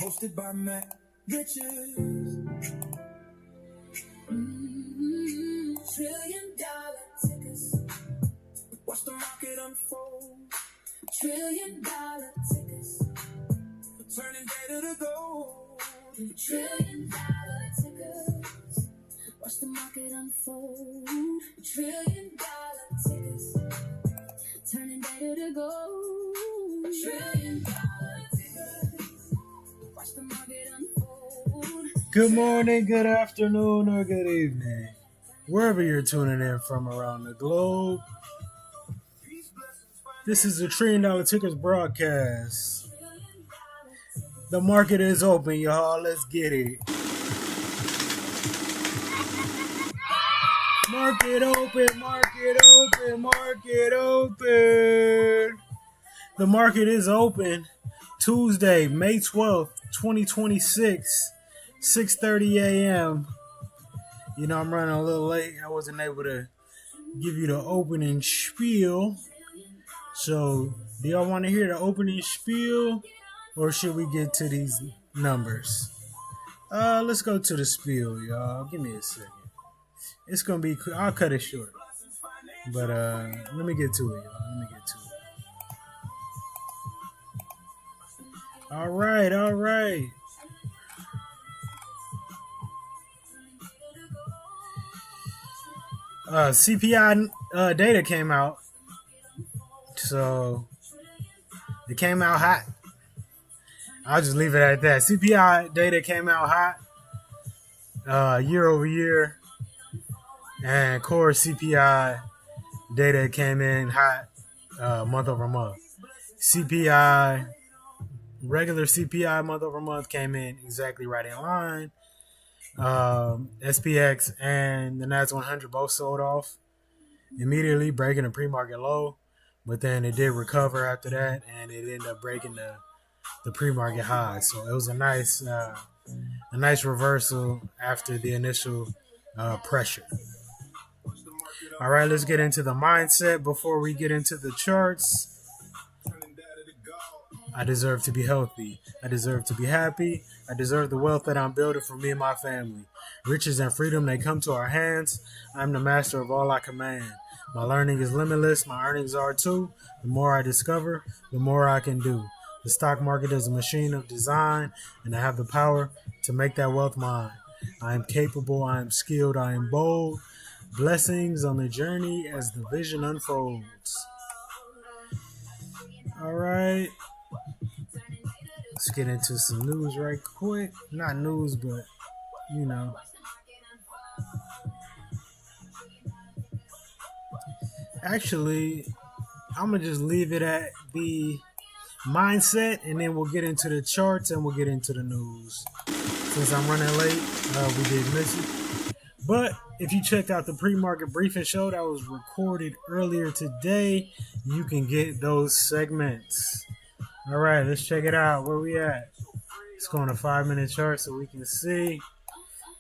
Hosted by Matt Riches. $1 trillion tickers. Watch the market unfold. $1 trillion tickers. Turning data to gold. $1 trillion tickers. Watch the market unfold. $1 trillion tickers. Turning data to gold. $1 trillion tickers. Watch the market unfold. Good morning, good afternoon, or good evening, wherever you're tuning in from around the globe. This is the $1 Trillion Tickers broadcast. The market is open, y'all. Let's get it. Market open, market open, market open. The market is open. Tuesday, May 12th, 2026, 6:30 a.m. You know, I'm running a little late. I wasn't able to give you the opening spiel. So, do y'all want to hear the opening spiel, or should we get to these numbers? Let's go to the spiel, y'all. Give me a second. It's going to be, I'll cut it short. But let me get to it, y'all. Let me get to it. All right. CPI data came out. So, it came out hot. I'll just leave it at that. CPI data came out hot year over year. And core CPI data came in hot month over month. Regular CPI month over month came in exactly right in line. SPX and the Nasdaq 100 both sold off immediately, breaking a pre-market low. But then it did recover after that, and it ended up breaking the pre-market high. So it was a nice reversal after the initial pressure. All right, let's get into the mindset before we get into the charts. I deserve to be healthy. I deserve to be happy. I deserve the wealth that I'm building for me and my family. Riches and freedom, they come to our hands. I'm the master of all I command. My learning is limitless. My earnings are too. The more I discover, the more I can do. The stock market is a machine of design, and I have the power to make that wealth mine. I am capable. I am skilled. I am bold. Blessings on the journey as the vision unfolds. All right. Let's get into some news right quick. Not news, but, you know. Actually, I'm going to just leave it at the mindset, and then we'll get into the charts and we'll get into the news. Since I'm running late, we did miss it. But if you checked out the pre-market briefing show that was recorded earlier today, you can get those segments. All right, let's check it out. Where we at? Let's go on a 5-minute chart so we can see.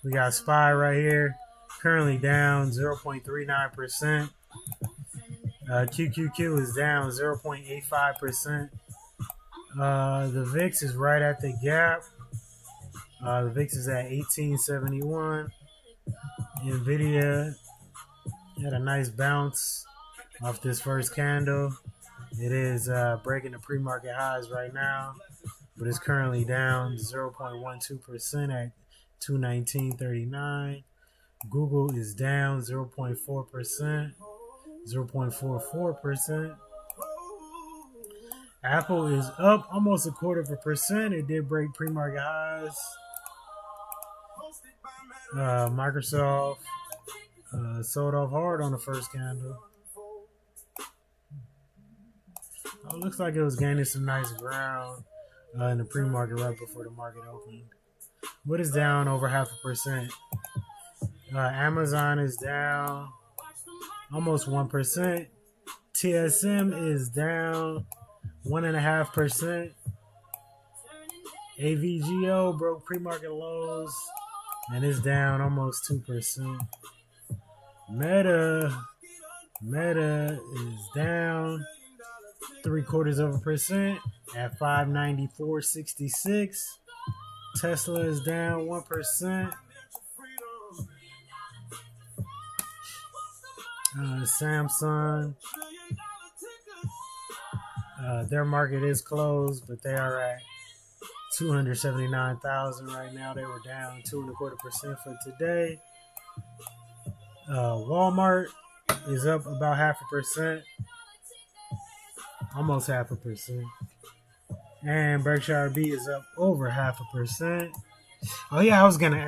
We got SPY right here, currently down 0.39%. QQQ is down 0.85%. The VIX is right at the gap. The VIX is at 1871. NVDA had a nice bounce off this first candle. It is breaking the pre-market highs right now, but it's currently down 0.12% at 219.39. Google is down 0.4%, 0.44%. Apple is up almost 0.25%. It did break pre-market highs. Microsoft sold off hard on the first candle. Looks like it was gaining some nice ground in the pre-market right before the market opened. But it's down over 0.5%. Amazon is down almost 1%. TSM is down 1.5%. AVGO broke pre-market lows and it's down almost 2%. Meta is down 0.75% at 594.66. Tesla is down 1%. Samsung, their market is closed, but they are at 279,000 right now. They were down 2.25% for today. Walmart is up about 0.5%, almost 0.5%, and Berkshire B is up over 0.5%. Oh yeah, I was gonna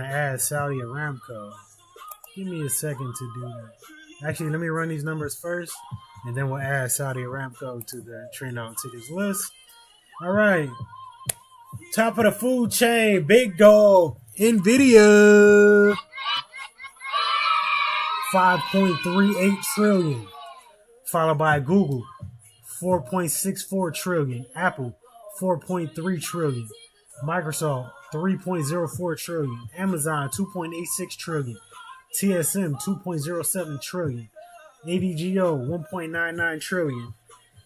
add Saudi Aramco. Give me a second to do that. Actually, let me run these numbers first, and then we'll add Saudi Aramco to the trend on tickets list. All right. Top of the food chain, big dog, NVDA, 5.38 trillion. Followed by Google, 4.64 trillion. Apple, 4.3 trillion. Microsoft, 3.04 trillion. Amazon, 2.86 trillion. TSM, 2.07 trillion. AVGO, 1.99 trillion.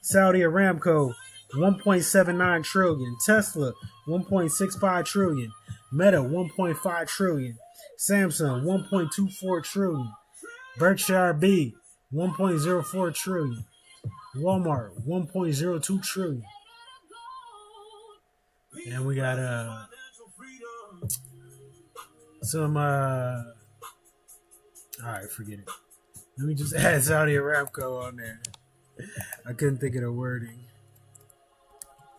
Saudi Aramco, 1.79 trillion. Tesla, 1.65 trillion. Meta, 1.5 trillion. Samsung, 1.24 trillion. Berkshire B, 1.04 trillion. Walmart, 1.02 trillion. And we got some all right, forget it. Let me just add Saudi Aramco on there. I couldn't think of the wording,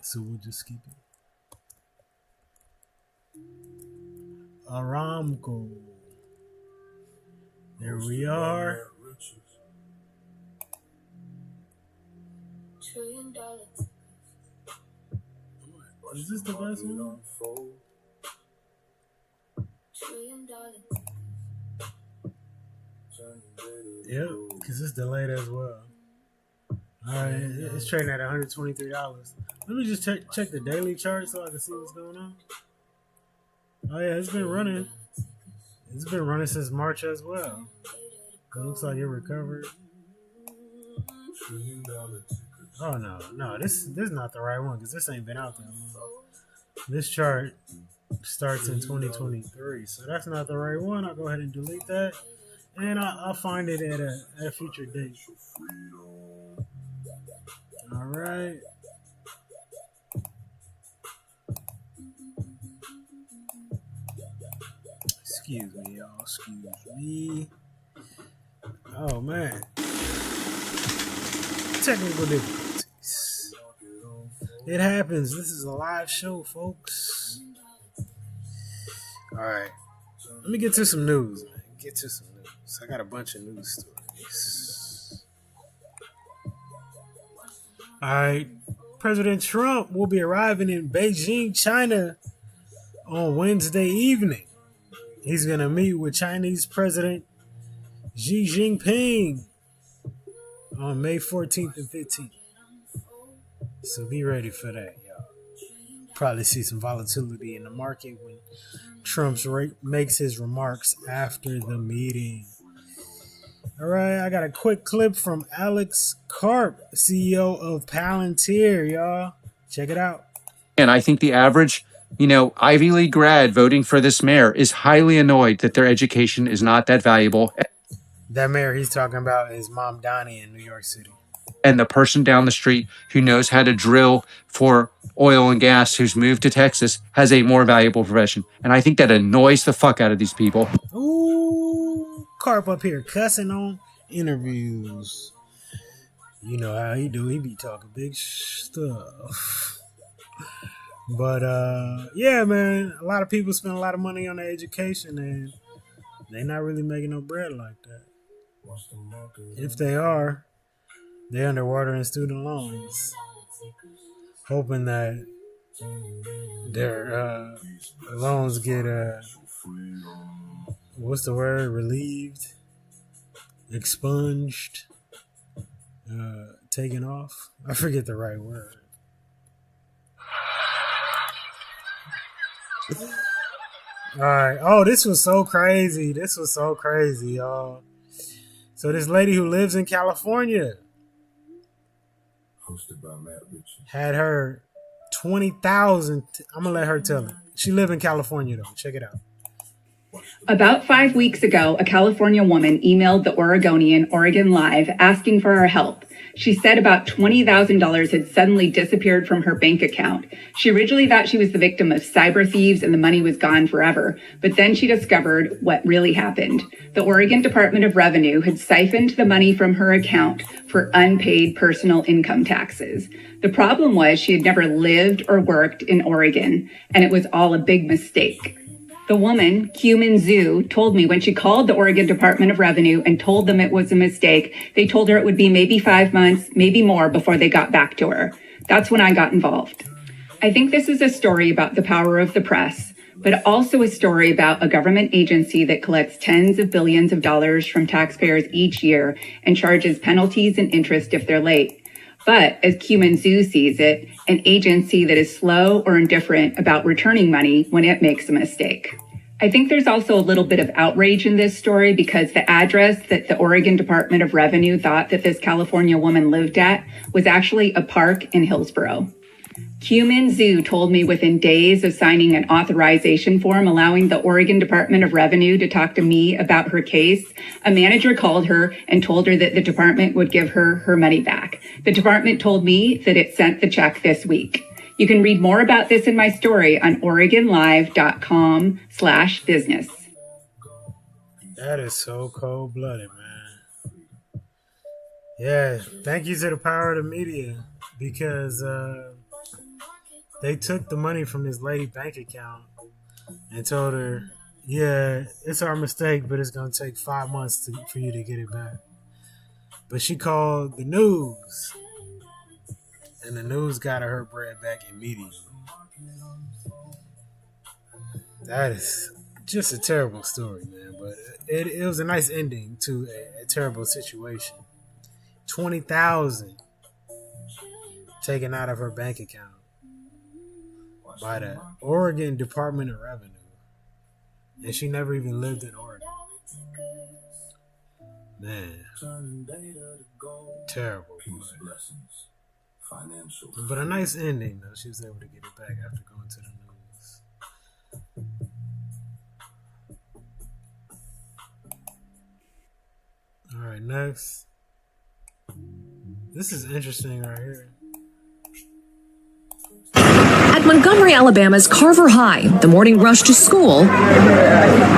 so we'll just skip it. Aramco. There we are. $1 trillion. Is this the best one? $1 trillion. Yep, because it's delayed as well. Alright, it's trading at $123. Let me just check the daily chart so I can see what's going on. Oh yeah, it's been running. It's been running since March as well. It looks like it recovered. Oh no, this is not the right one because this ain't been out that long. This chart starts in 2023, so that's not the right one. I'll go ahead and delete that. And I'll find it at a future date. All right. Excuse me, y'all. Excuse me. Oh, man. Technical difficulties. It happens. This is a live show, folks. All right. Let me get to some news, man. I got a bunch of news stories. All right. President Trump will be arriving in Beijing, China on Wednesday evening. He's going to meet with Chinese President Xi Jinping on May 14th and 15th. So be ready for that, y'all. Probably see some volatility in the market when Trump makes his remarks after the meeting. All right, I got a quick clip from Alex Karp, CEO of Palantir, y'all. Check it out. And I think the average, Ivy League grad voting for this mayor is highly annoyed that their education is not that valuable. That mayor he's talking about is Mom Donnie in New York City. And the person down the street who knows how to drill for oil and gas, who's moved to Texas, has a more valuable profession. And I think that annoys the fuck out of these people. Ooh, Karp up here cussing on interviews. You know how he do. He be talking big stuff. But, yeah, man, a lot of people spend a lot of money on their education, and they're not really making no bread like that. If they are, they're underwater in student loans, hoping that their loans get, relieved, expunged, taken off. I forget the right word. All right. Oh, this was so crazy, y'all. So this lady who lives in California hosted by Matt Ritchie had her $20,000. I'm gonna let her tell it. She live in California though. Check it out. About 5 weeks ago, a California woman emailed the Oregonian Oregon Live asking for our help. She said about $20,000 had suddenly disappeared from her bank account. She originally thought she was the victim of cyber thieves and the money was gone forever. But then she discovered what really happened. The Oregon Department of Revenue had siphoned the money from her account for unpaid personal income taxes. The problem was she had never lived or worked in Oregon, and it was all a big mistake. The woman, Cumin Zhu, told me when she called the Oregon Department of Revenue and told them it was a mistake, they told her it would be maybe 5 months, maybe more before they got back to her. That's when I got involved. I think this is a story about the power of the press, but also a story about a government agency that collects tens of billions of dollars from taxpayers each year and charges penalties and interest if they're late. But as Cumin Zhu sees it, an agency that is slow or indifferent about returning money when it makes a mistake. I think there's also a little bit of outrage in this story because the address that the Oregon Department of Revenue thought that this California woman lived at was actually a park in Hillsborough. Cumin Zhu told me within days of signing an authorization form allowing the Oregon Department of Revenue to talk to me about her case, a manager called her and told her that the department would give her her money back. The department told me that it sent the check this week. You can read more about this in my story on OregonLive.com/business. That is so cold-blooded, man. Yeah, thank you to the power of the media because they took the money from this lady bank account and told her, yeah, it's our mistake, but it's going to take 5 months for you to get it back. But she called the news, and the news got her bread back immediately. That is just a terrible story, man, but it was a nice ending to a terrible situation. $20,000 taken out of her bank account by the Oregon Department of Revenue. And she never even lived in Oregon. Man. Terrible. But a nice ending, though. She was able to get it back after going to the news. Alright, next. This is interesting right here. At Montgomery, Alabama's Carver High, the morning rush to school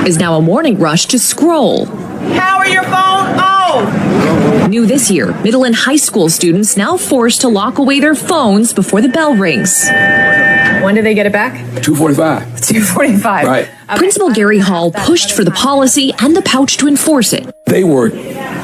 is now a morning rush to scroll. Power your phone on! New this year, middle and high school students now forced to lock away their phones before the bell rings. When do they get it back? 2:45. 2:45. Right. Okay. Principal Gary Hall pushed for the policy and the pouch to enforce it. They were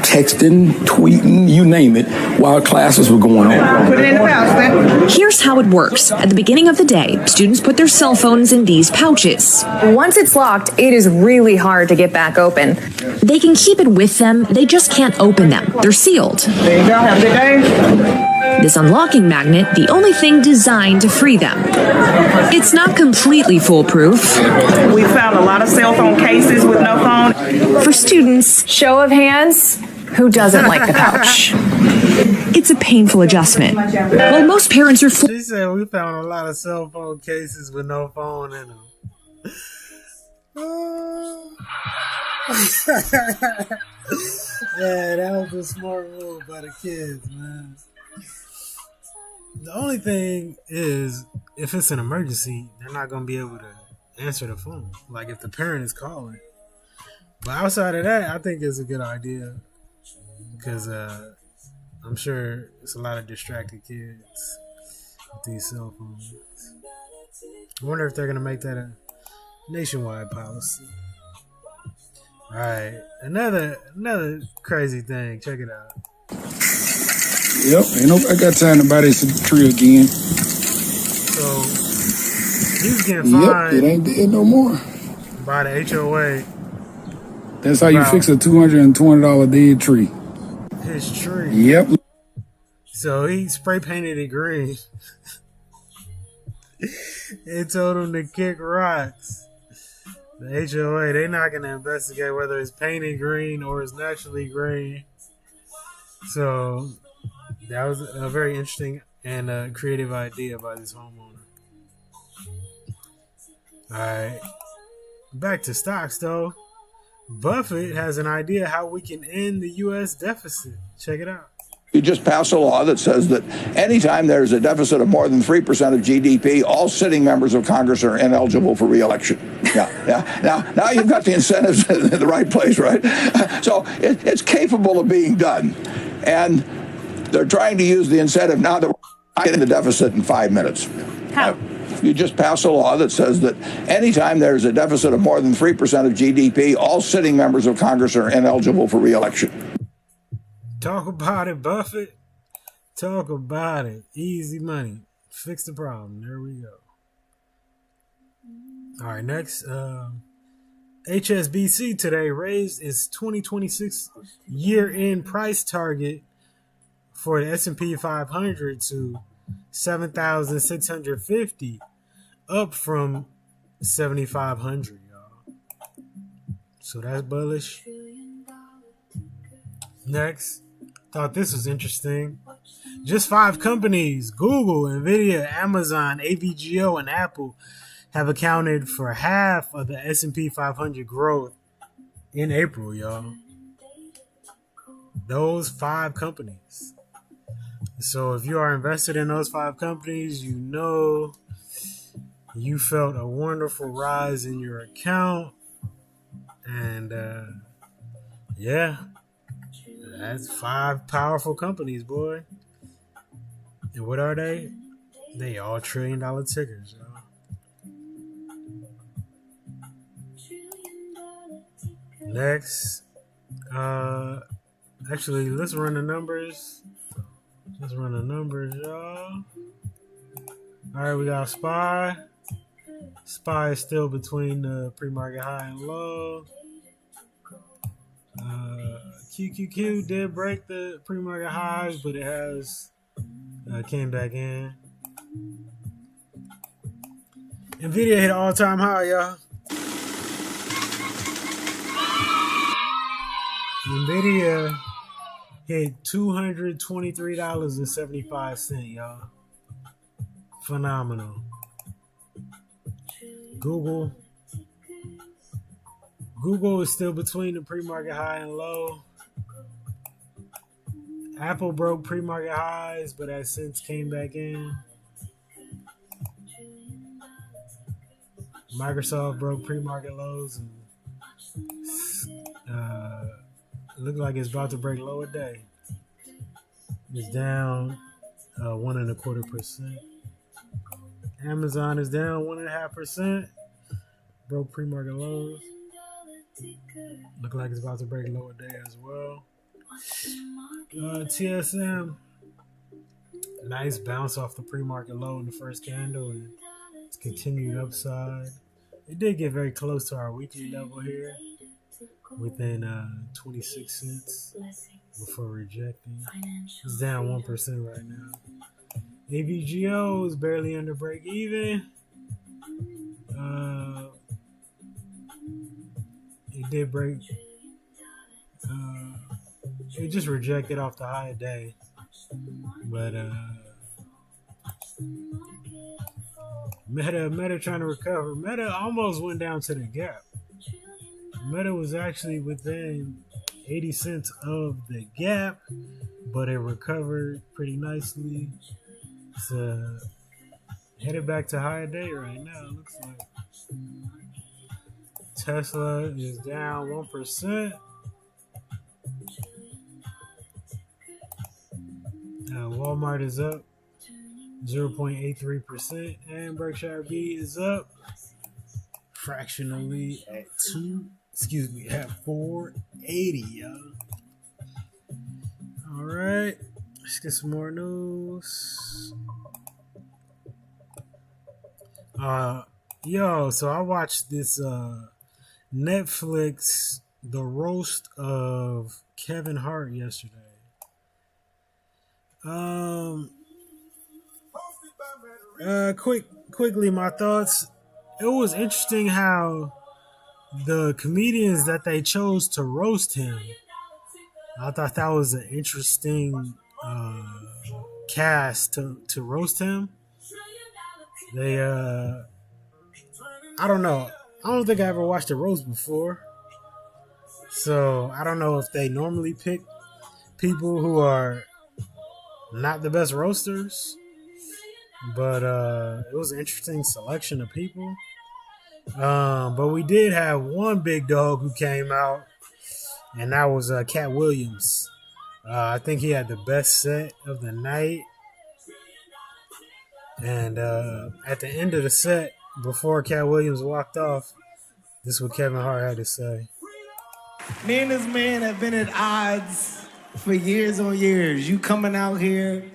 texting, tweeting, you name it, while classes were going on. Put it in the pouch then. Here's how it works. At the beginning of the day, students put their cell phones in these pouches. Once it's locked, it is really hard to get back open. They can keep it with them, they just can't open them. They're sealed. There you go. Have a good day. This unlocking magnet, the only thing designed to free them. It's not completely foolproof. We found a lot of cell phone cases with no phone. For students, Show of hands, who doesn't like the pouch? it's a painful adjustment. While most parents are She said we found a lot of cell phone cases with no phone in them. Yeah, that was a smart move by the kids, man. The only thing is, if it's an emergency, they're not going to be able to answer the phone. Like if the parent is calling. But outside of that, I think it's a good idea. Because I'm sure it's a lot of distracted kids with these cell phones. I wonder if they're going to make that a nationwide policy. All right, another crazy thing. Check it out. Yep, ain't nobody got time to buy this tree again. So he's getting Yep, fined it ain't dead no more. by the HOA. That's how you fix a $220 dead tree. His tree. Yep. So he spray painted it green. It told him to kick rocks. The HOA, they're not going to investigate whether it's painted green or it's naturally green. So that was a very interesting and creative idea by this homeowner. All right. Back to stocks, though. Buffett has an idea how we can end the U.S. deficit. Check it out. You just pass a law that says that anytime there's a deficit of more than 3% of GDP, all sitting members of Congress are ineligible for re-election. Yeah. Now you've got the incentives in the right place, right? So it's capable of being done. And they're trying to use the incentive now that we're getting the deficit in 5 minutes. How? You just pass a law that says that anytime there's a deficit of more than 3% of GDP, all sitting members of Congress are ineligible for re-election. Talk about it, Buffett. Talk about it. Easy money. Fix the problem. There we go. All right, next. HSBC today raised its 2026 year-end price target for the S&P 500 to 7,650, up from 7,500, y'all. So that's bullish. Next, thought this was interesting. Just 5 companies, Google, NVDA, Amazon, AVGO, and Apple, have accounted for half of the S&P 500 growth in April, y'all. Those 5 companies. So if you are invested in those 5 companies, you know you felt a wonderful rise in your account. And yeah, that's 5 powerful companies, boy. And what are they? They all $1 trillion tickers, y'all. Next, actually, let's run the numbers. Let's run the numbers, y'all. All right, we got SPY. SPY is still between the pre-market high and low. QQQ did break the pre-market highs, but it has came back in. NVDA hit an all-time high, y'all. NVIDIA hit $223.75, y'all. Phenomenal. Google is still between the pre-market high and low. Apple broke pre-market highs, but has since came back in. Microsoft broke pre-market lows and look like it's about to break lower day. It's down 1.25%. Amazon is down 1.5%. Broke pre-market lows. Look like it's about to break lower day as well. TSM, nice bounce off the pre-market low in the first candle and it's continued upside. It did get very close to our weekly level here, within 26 cents before rejecting. It's down 1% right now. AVGO is barely under break even. It did break. It just rejected off the high day, but Meta trying to recover. Meta almost went down to the gap. Meta was actually within 80 cents of the gap, but it recovered pretty nicely. It's headed back to higher day right now, it looks like. Tesla is down 1%. Walmart is up 0.83%, and Berkshire B is up fractionally at 480, y'all. All right, let's get some more news. So I watched this Netflix The Roast of Kevin Hart yesterday. Quickly, my thoughts. It was interesting how the comedians that they chose to roast him, I thought that was an interesting cast to roast him. They, I I don't know. I don't think I ever watched a roast before. So I don't know if they normally pick people who are not the best roasters. But it was an interesting selection of people. But we did have one big dog who came out, and that was Cat Williams. I think he had the best set of the night. And at the end of the set, before Cat Williams walked off, this is what Kevin Hart had to say. Me and this man have been at odds for years on years. You coming out here,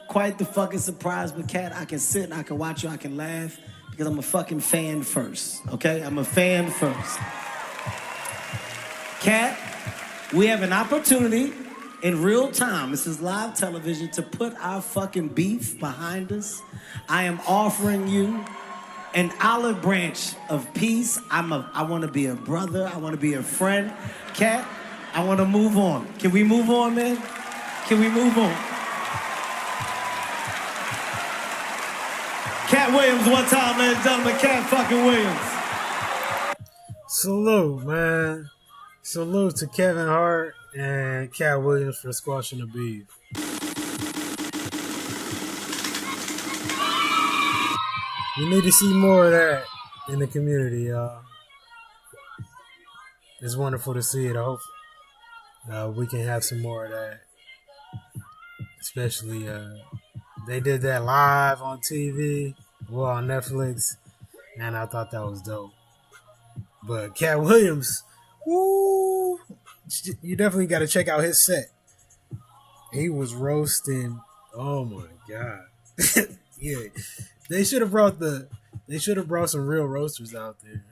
quite the fucking surprise, but Cat, I can sit and I can watch you, I can laugh, because I'm a fucking fan first, okay? I'm a fan first. Cat, we have an opportunity in real time, this is live television, to put our fucking beef behind us. I am offering you an olive branch of peace. I want to be a brother. I want to be a friend. Cat, I want to move on. Can we move on, man? Can we move on? Cat Williams, one time, ladies and gentlemen. Cat fucking Williams. Salute, man. Salute to Kevin Hart and Cat Williams for squashing the beef. We need to see more of that in the community, y'all. It's wonderful to see it. I hope we can have some more of that. Especially, they did that live on TV, well, on Netflix, and I thought that was dope. But Cat Williams, woo, you definitely got to check out his set. He was roasting. Oh my god. Yeah. They should have brought some real roasters out there.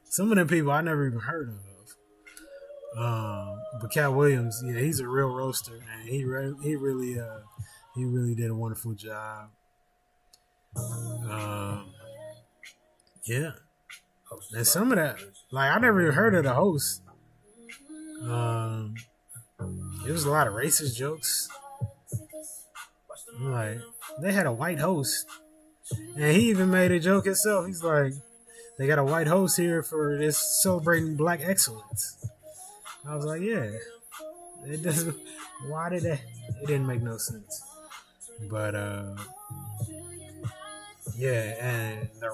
Some of them people I never even heard of. But Cat Williams, yeah, he's a real roaster, and he really did a wonderful job. Yeah. And some of that, like, I never even heard of the host. There was a lot of racist jokes. Like, they had a white host. And he even made a joke himself. He's like, they got a white host here for this celebrating black excellence. I was like, yeah. It doesn't, why did that? It didn't make no sense. But, yeah, and The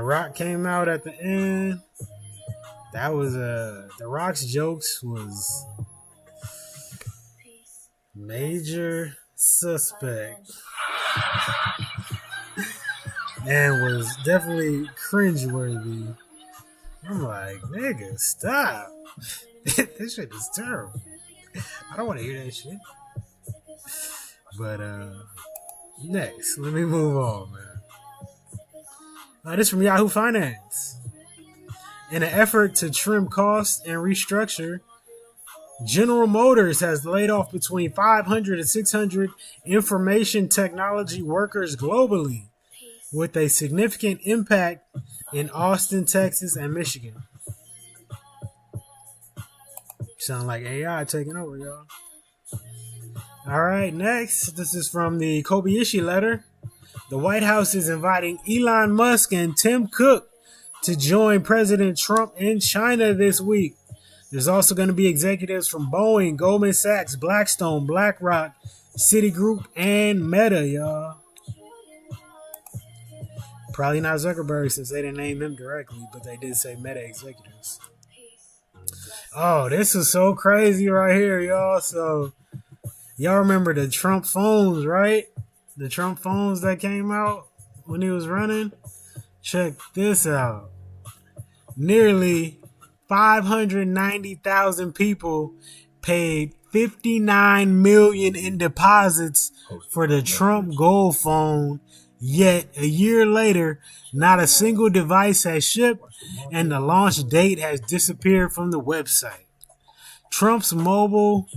Rock came out at the end. That was, The Rock's jokes was major suspect. And was definitely cringeworthy. I'm like, nigga, stop. This shit is terrible. I don't want to hear that shit. But next, let me move on, man. This from Yahoo Finance. In an effort to trim costs and restructure, General Motors has laid off between 500 and 600 information technology workers globally, with a significant impact in Austin, Texas, and Michigan. Sound like AI taking over, y'all. All right, next. This is from the Kobayashi letter. The White House is inviting Elon Musk and Tim Cook to join President Trump in China this week. There's also going to be executives from Boeing, Goldman Sachs, Blackstone, BlackRock, Citigroup, and Meta, y'all. Probably not Zuckerberg since they didn't name him directly, but they did say Meta executives. Oh, this is so crazy right here, y'all. So, y'all remember the Trump phones, right? The Trump phones that came out when he was running? Check this out. Nearly 590,000 people paid $59 million in deposits for the Trump Gold phone. Yet, a year later, not a single device has shipped, and the launch date has disappeared from the website. Trump Mobile's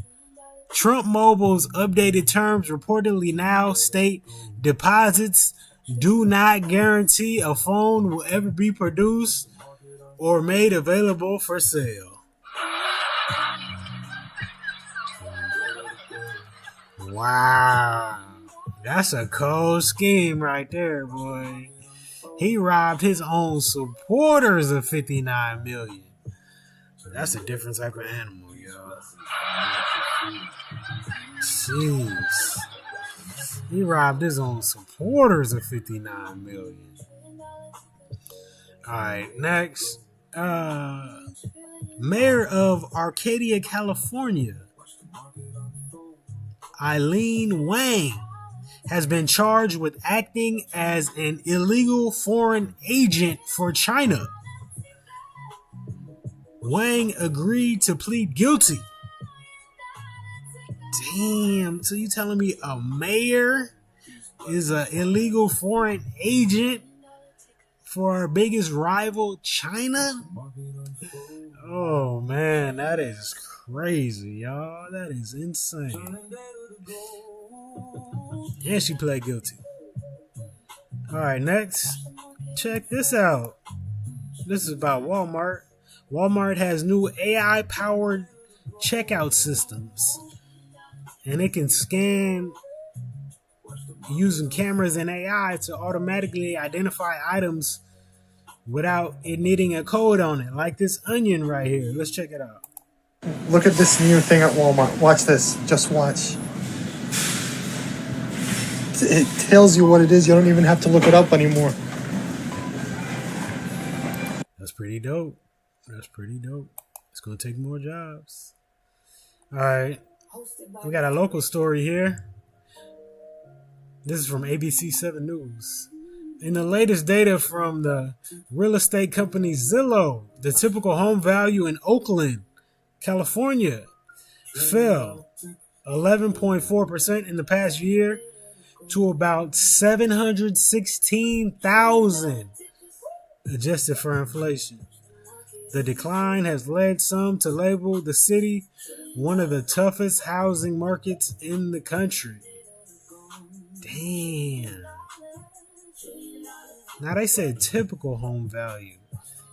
updated terms reportedly now state deposits do not guarantee a phone will ever be produced or made available for sale. Wow. That's a cold scheme right there, boy. He robbed his own supporters of $59 million. That's a different type of animal, y'all. Jeez. He robbed his own supporters of $59 million. All right, next. Mayor of Arcadia, California, Eileen Wang, has been charged with acting as an illegal foreign agent for China. Wang agreed to plead guilty. Damn, so you telling me a mayor is an illegal foreign agent for our biggest rival, China? Oh, man, that is crazy, y'all. That is insane. And she pled guilty. All right, next. Check this out. This is about Walmart. Walmart has new AI-powered checkout systems. And it can scan using cameras and AI to automatically identify items without it needing a code on it, like this onion right here. Let's check it out. Look at this new thing at Walmart. Watch this. Just watch. It tells you what it is. You don't even have to look it up anymore. That's pretty dope. That's pretty dope. It's going to take more jobs. All right. We got a local story here. This is from ABC 7 News. In the latest data from the real estate company Zillow, the typical home value in Oakland, California, fell 11.4% in the past year to about $716,000, adjusted for inflation. The decline has led some to label the city one of the toughest housing markets in the country. Damn. Now they said typical home value.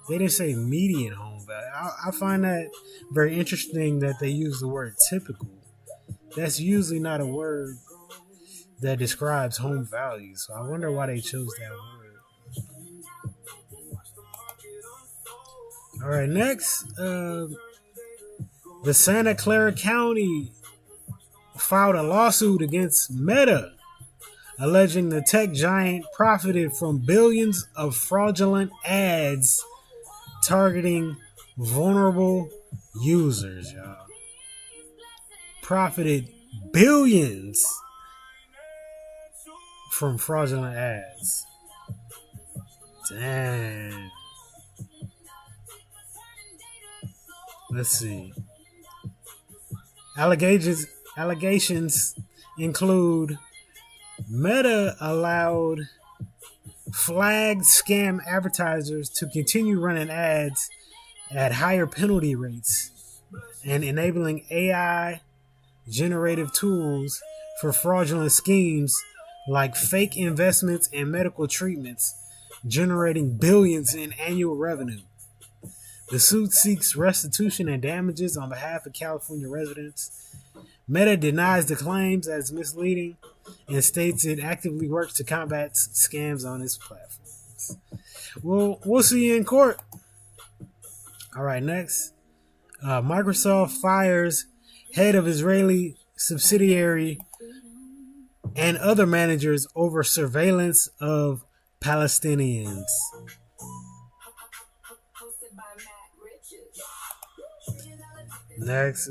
They didn't say median home value. I find that very interesting that they use the word typical. That's usually not a word that describes home value. So I wonder why they chose that word. All right, next. The Santa Clara County filed a lawsuit against Meta, alleging the tech giant profited from billions of fraudulent ads targeting vulnerable users, y'all. Profited billions from fraudulent ads. Damn. Let's see. Allegations include Meta allowed flagged scam advertisers to continue running ads at higher penalty rates and enabling AI generative tools for fraudulent schemes like fake investments and medical treatments, generating billions in annual revenue. The suit seeks restitution and damages on behalf of California residents. Meta denies the claims as misleading and states it actively works to combat scams on its platforms. Well, we'll see you in court. All right, next. Microsoft fires head of Israeli subsidiary and other managers over surveillance of Palestinians. Next,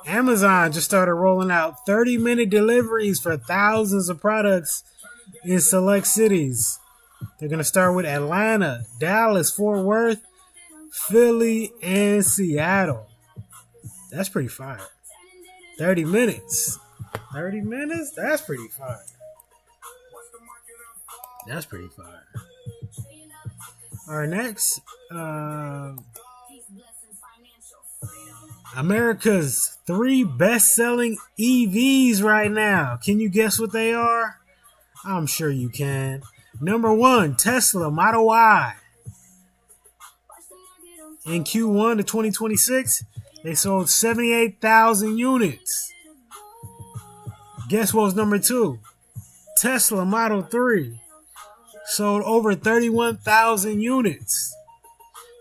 Amazon just started rolling out 30-minute deliveries for thousands of products in select cities. They're going to start with Atlanta, Dallas, Fort Worth, Philly, and Seattle. That's pretty fire. 30 minutes. 30 minutes? That's pretty fire. That's pretty fire. All right, next. America's 3 best-selling EVs right now. Can you guess what they are? I'm sure you can. Number 1, Tesla Model Y. In Q1 of 2026, they sold 78,000 units. Guess what was number 2? Tesla Model 3. sold over 31,000 units.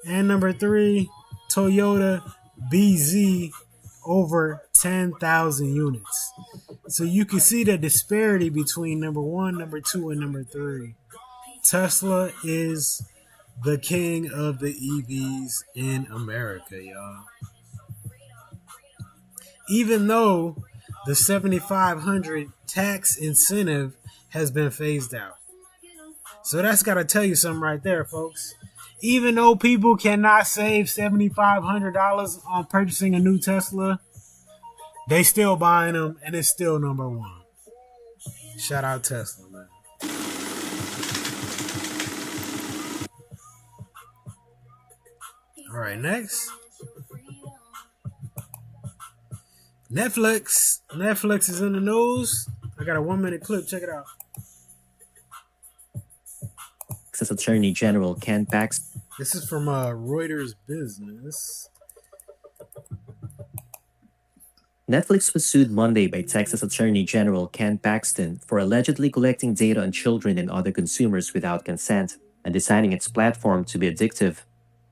And number 3, Toyota BZ, over 10,000 units. So you can see the disparity between number 1, number 2, and number 3. Tesla is the king of the EVs in America, y'all. Even though the 7,500 tax incentive has been phased out. So that's got to tell you something right there, folks. Even though people cannot save $7,500 on purchasing a new Tesla, they still buying them, and it's still number 1. Shout out Tesla, man. All right, next. Netflix. Netflix is in the news. I got a 1-minute clip. Check it out. Texas Attorney General Ken Paxton. This is from Reuters Business. Netflix was sued Monday by Texas Attorney General Ken Paxton for allegedly collecting data on children and other consumers without consent and designing its platform to be addictive.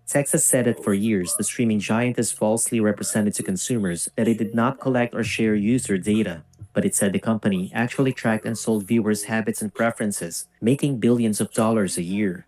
Texas said that for years, the streaming giant has falsely represented to consumers that it did not collect or share user data, but it said the company actually tracked and sold viewers' habits and preferences, making billions of dollars a year.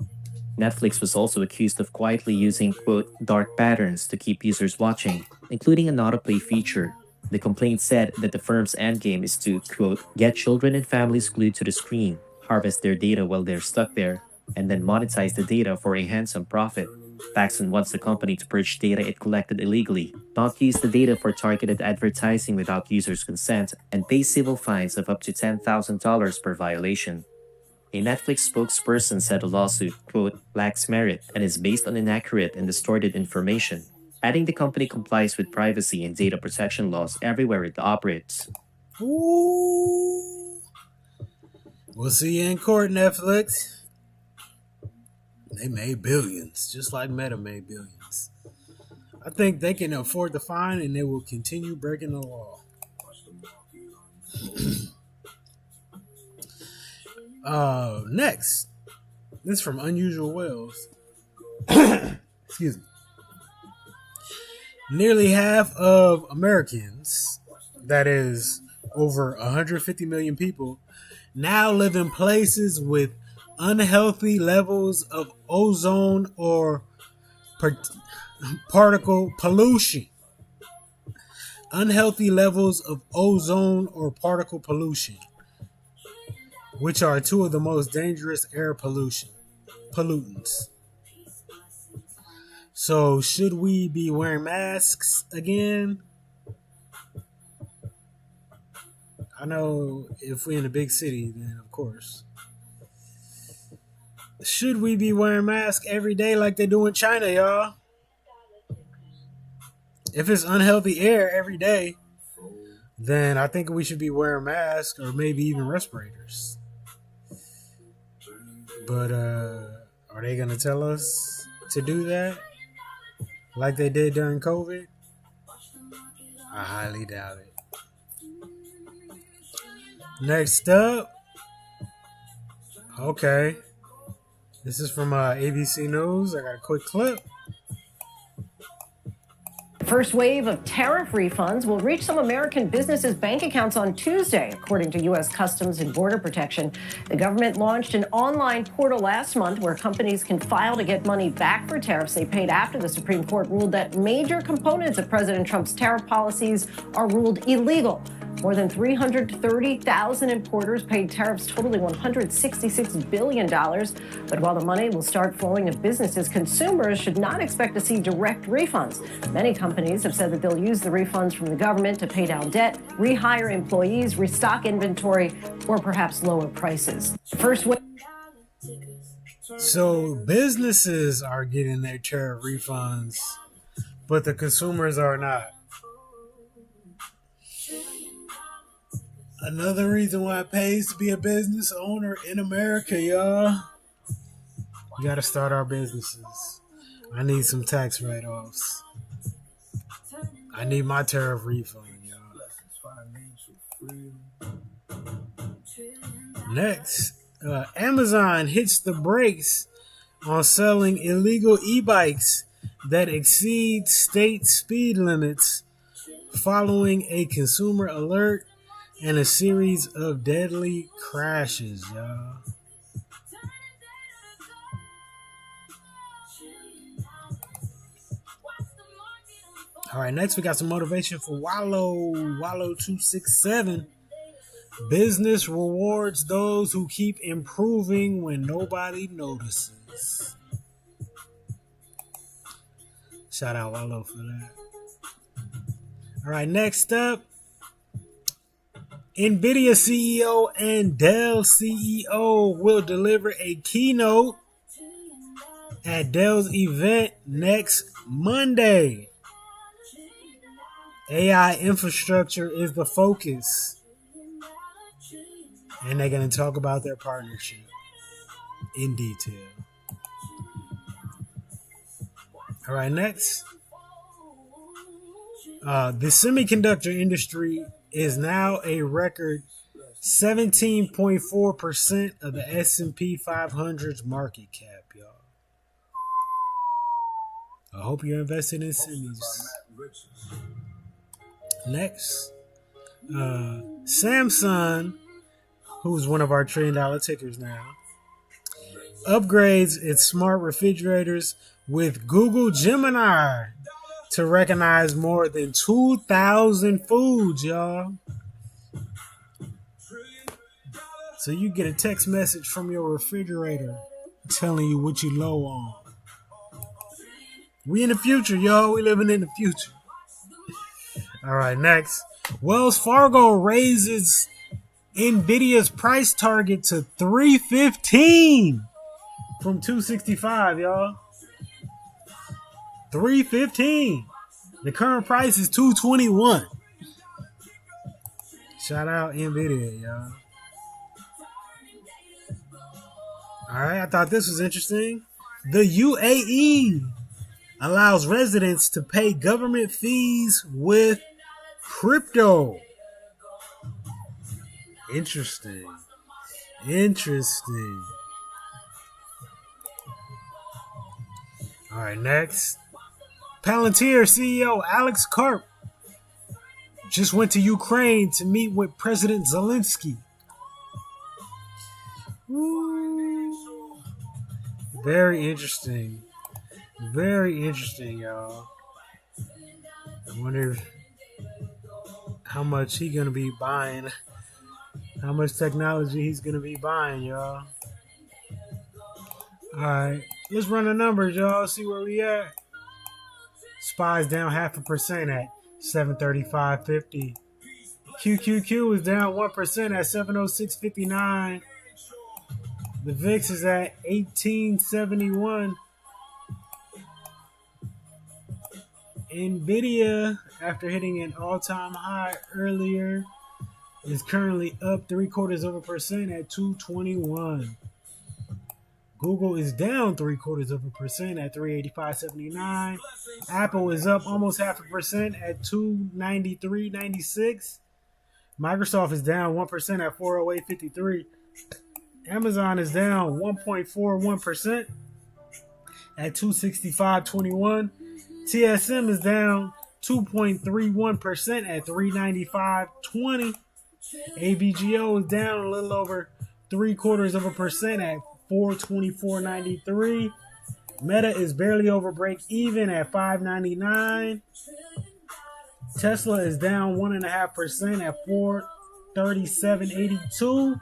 Netflix was also accused of quietly using, quote, dark patterns to keep users watching, including an autoplay feature. The complaint said that the firm's endgame is to, quote, get children and families glued to the screen, harvest their data while they're stuck there, and then monetize the data for a handsome profit. Paxton wants the company to purge data it collected illegally, not use the data for targeted advertising without users' consent, and pay civil fines of up to $10,000 per violation. A Netflix spokesperson said the lawsuit, quote, lacks merit and is based on inaccurate and distorted information, adding the company complies with privacy and data protection laws everywhere it operates. Ooh. We'll see you in court, Netflix. They made billions, just like Meta made billions. I think they can afford the fine, and they will continue breaking the law. Next, this is from Unusual Whales. Excuse me. Nearly half of Americans, that is over 150 million people, now live in places with unhealthy levels of ozone or particle pollution. Unhealthy levels of ozone or particle pollution, which are 2 of the most dangerous air pollutants. So, should we be wearing masks again? I know if we're in a big city, then of course. Should we be wearing masks every day like they do in China, y'all? If it's unhealthy air every day, then I think we should be wearing masks or maybe even respirators. But are they going to tell us to do that like they did during COVID? I highly doubt it. Next up. Okay. This is from ABC News. I got a quick clip. First wave of tariff refunds will reach some American businesses' bank accounts on Tuesday, according to U.S. Customs and Border Protection. The government launched an online portal last month where companies can file to get money back for tariffs they paid after the Supreme Court ruled that major components of President Trump's tariff policies are ruled illegal. More than 330,000 importers paid tariffs totaling $166 billion. But while the money will start flowing to businesses, consumers should not expect to see direct refunds. Many companies have said that they'll use the refunds from the government to pay down debt, rehire employees, restock inventory, or perhaps lower prices. So businesses are getting their tariff refunds, but the consumers are not. Another reason why it pays to be a business owner in America, y'all. We gotta start our businesses. I need some tax write-offs. I need my tariff refund, y'all. Next, Amazon hits the brakes on selling illegal e-bikes that exceed state speed limits following a consumer alert and a series of deadly crashes, y'all. All right, next we got some motivation for Wallow 267. Business rewards those who keep improving when nobody notices. Shout out Wallow for that. All right, next up, NVDA CEO and Dell CEO will deliver a keynote at Dell's event next Monday. AI infrastructure is the focus, and they're going to talk about their partnership in detail. All right, next. The semiconductor industry is now a record 17.4% of the S&P 500's market cap, y'all. I hope you're invested in semis. Next, Samsung, who's one of our $1 trillion tickers now, upgrades its smart refrigerators with Google Gemini to recognize more than 2,000 foods, y'all. So you get a text message from your refrigerator telling you what you low on. We in the future, y'all. We living in the future. All right, next. Wells Fargo raises NVIDIA's price target to $315 from $265, y'all. $315. The current price is $221. Shout out NVIDIA, y'all. All right, I thought this was interesting. The UAE allows residents to pay government fees with crypto. Interesting. All right, next. Palantir CEO Alex Karp just went to Ukraine to meet with President Zelensky. Ooh. Very interesting, y'all. I wonder how much he's gonna be buying, how much technology he's gonna be buying, y'all. All right, let's run the numbers, y'all. See where we at. SPY's down 0.5% at 735.50. QQQ is down 1% at 706.59. The VIX is at 1871. NVIDIA, after hitting an all-time high earlier, is currently up 0.75% at 221. Google is down 0.75% at 385.79. Apple is up almost 0.5% at 293.96. Microsoft is down 1% at 408.53. Amazon is down 1.41% at 265.21. TSM is down 2.31% at 395.20. AVGO is down a little over 0.75% at 424.93. Meta is barely over break even at 599. Tesla is down 1.5% at 437.82.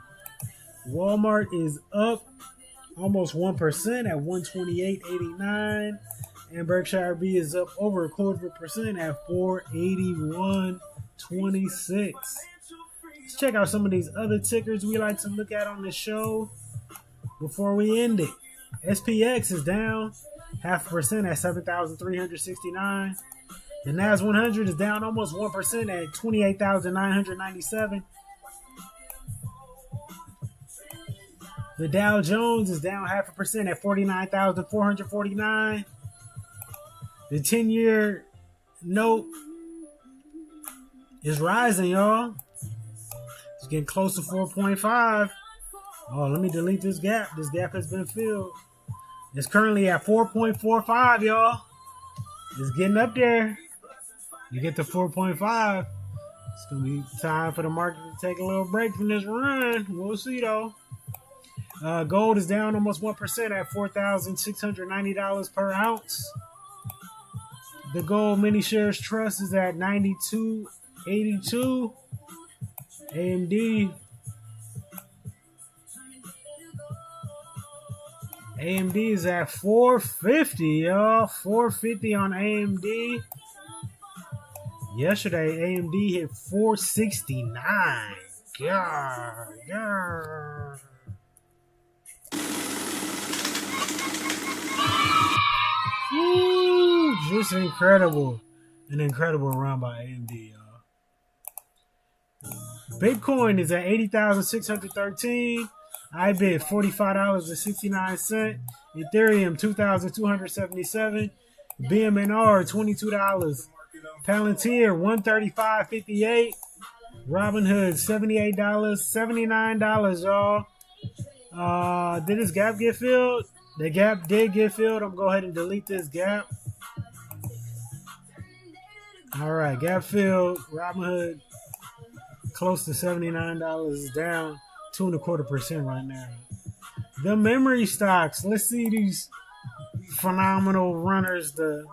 Walmart is up almost 1% at 128.89. And Berkshire B is up over 0.25% at 481.26. Let's check out some of these other tickers we like to look at on the show before we end it. SPX is down 0.5% at 7,369. The NAS 100 is down almost 1% at 28,997. The Dow Jones is down 0.5% at 49,449. The 10-year note is rising, y'all. It's getting close to 4.5. Oh, let me delete this gap. This gap has been filled. It's currently at 4.45, y'all. It's getting up there. You get to 4.5. It's going to be time for the market to take a little break from this run. We'll see, though. Gold is down almost 1% at $4,690 per ounce. The Gold Mini Shares Trust is at 92.82. AMD is at 450, y'all. 450 on AMD. Yesterday, AMD hit 469. God. Woo, just incredible. An incredible run by AMD, y'all. Bitcoin is at 80,613. I bid $45.69. Ethereum $2,277. BMNR $22. Palantir $135.58. Robinhood $78. $79, y'all. Did this gap get filled? The gap did get filled. I'm going to go ahead and delete this gap. All right, gap filled. Robinhood close to $79 is down 2.25% right now. The memory stocks. Let's see these phenomenal runners. The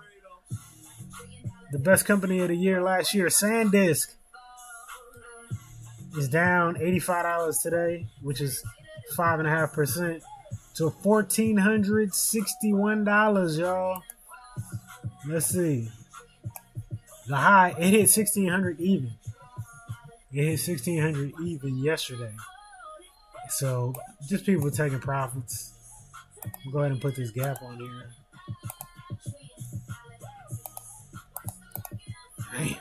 best company of the year last year, SanDisk, is down $85 today, which is 5.5%. to $1,461, y'all. Let's see. The high, it hit 1,600 even. It hit 1,600 even yesterday. So, just people taking profits. I'll go ahead and put this gap on here. Damn.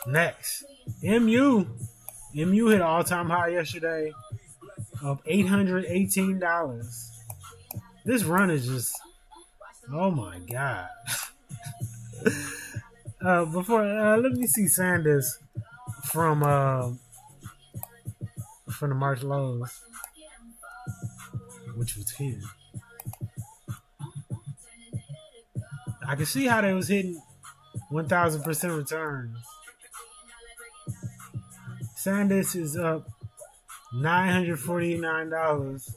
Next, MU. MU hit an all-time high yesterday of $818. This run is just, oh my God. Let me see SanDisk from the March lows, which was here. I can see how they was hitting 1,000% returns. SanDisk is up $949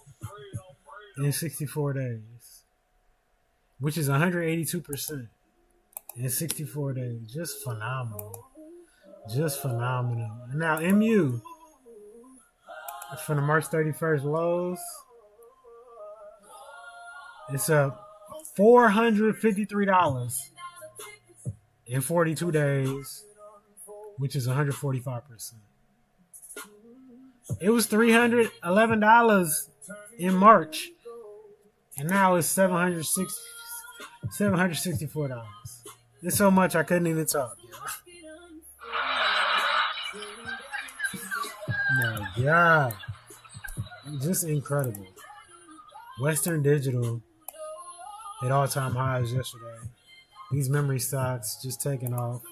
in 64 days, which is 182% in 64 days. Just phenomenal. Just phenomenal. And now MU from the March 31st lows, it's up $453 in 42 days, which is 145%. It was $311 in March, and now it's $764. It's so much I couldn't even talk. My God, just incredible. Western Digital hit all-time highs yesterday. These memory stocks just taking off.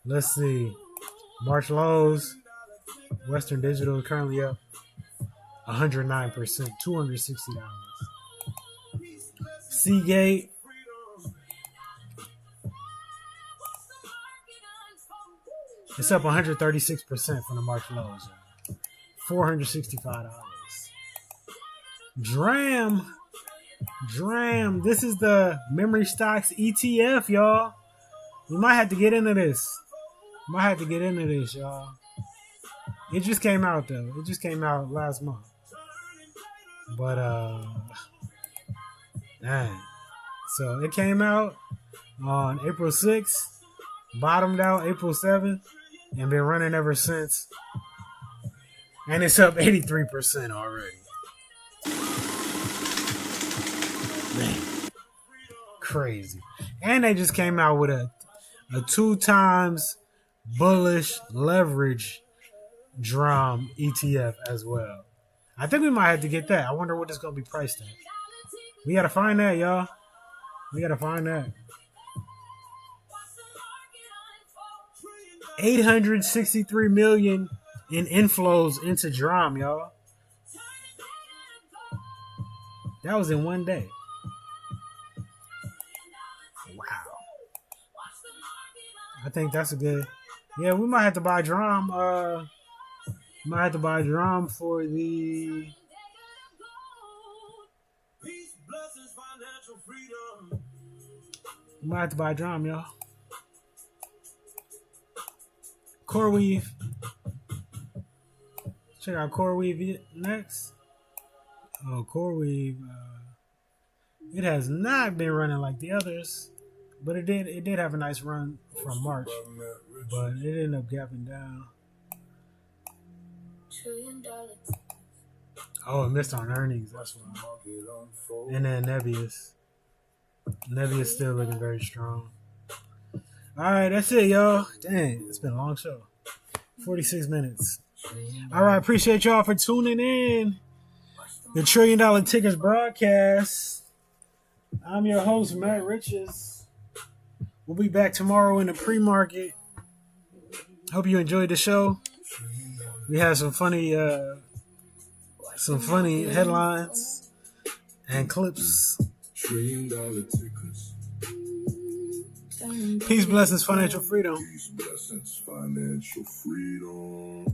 Let's see, March lows. Western Digital currently up 109%, $260. Seagate it's up 136% from the March lows, $465. Dram, this is the memory stocks ETF, y'all. We might have to get into this. Y'all. It just came out, though. It just came out last month. But, dang. So, it came out on April 6th, bottomed out April 7th, and been running ever since. And it's up 83% already. Man. Crazy. And they just came out with a 2 times bullish leverage DRAM ETF as well. I think we might have to get that. I wonder what it's going to be priced at. We got to find that, y'all. We got to find that. $863 million in inflows into DRAM, y'all. That was in one day. Wow. I think that's a good. Yeah, we might have to buy drum. Might have to buy drum for the. We might have to buy drum, y'all. CoreWeave. Check out CoreWeave next. Oh, CoreWeave. It has not been running like the others, but it did have a nice run from March, but it ended up gapping down. Oh, it missed on earnings. That's why. And then Nebius. Nebius still looking very strong. All right, that's it, y'all. Dang, it's been a long show. 46 minutes. All right, appreciate y'all for tuning in. The $1 Trillion Tickers broadcast. I'm your host, Matt Riches. We'll be back tomorrow in the pre-market. Hope you enjoyed the show. We had some funny headlines and clips. Peace, blessings, financial freedom. Peace, blessings, financial freedom.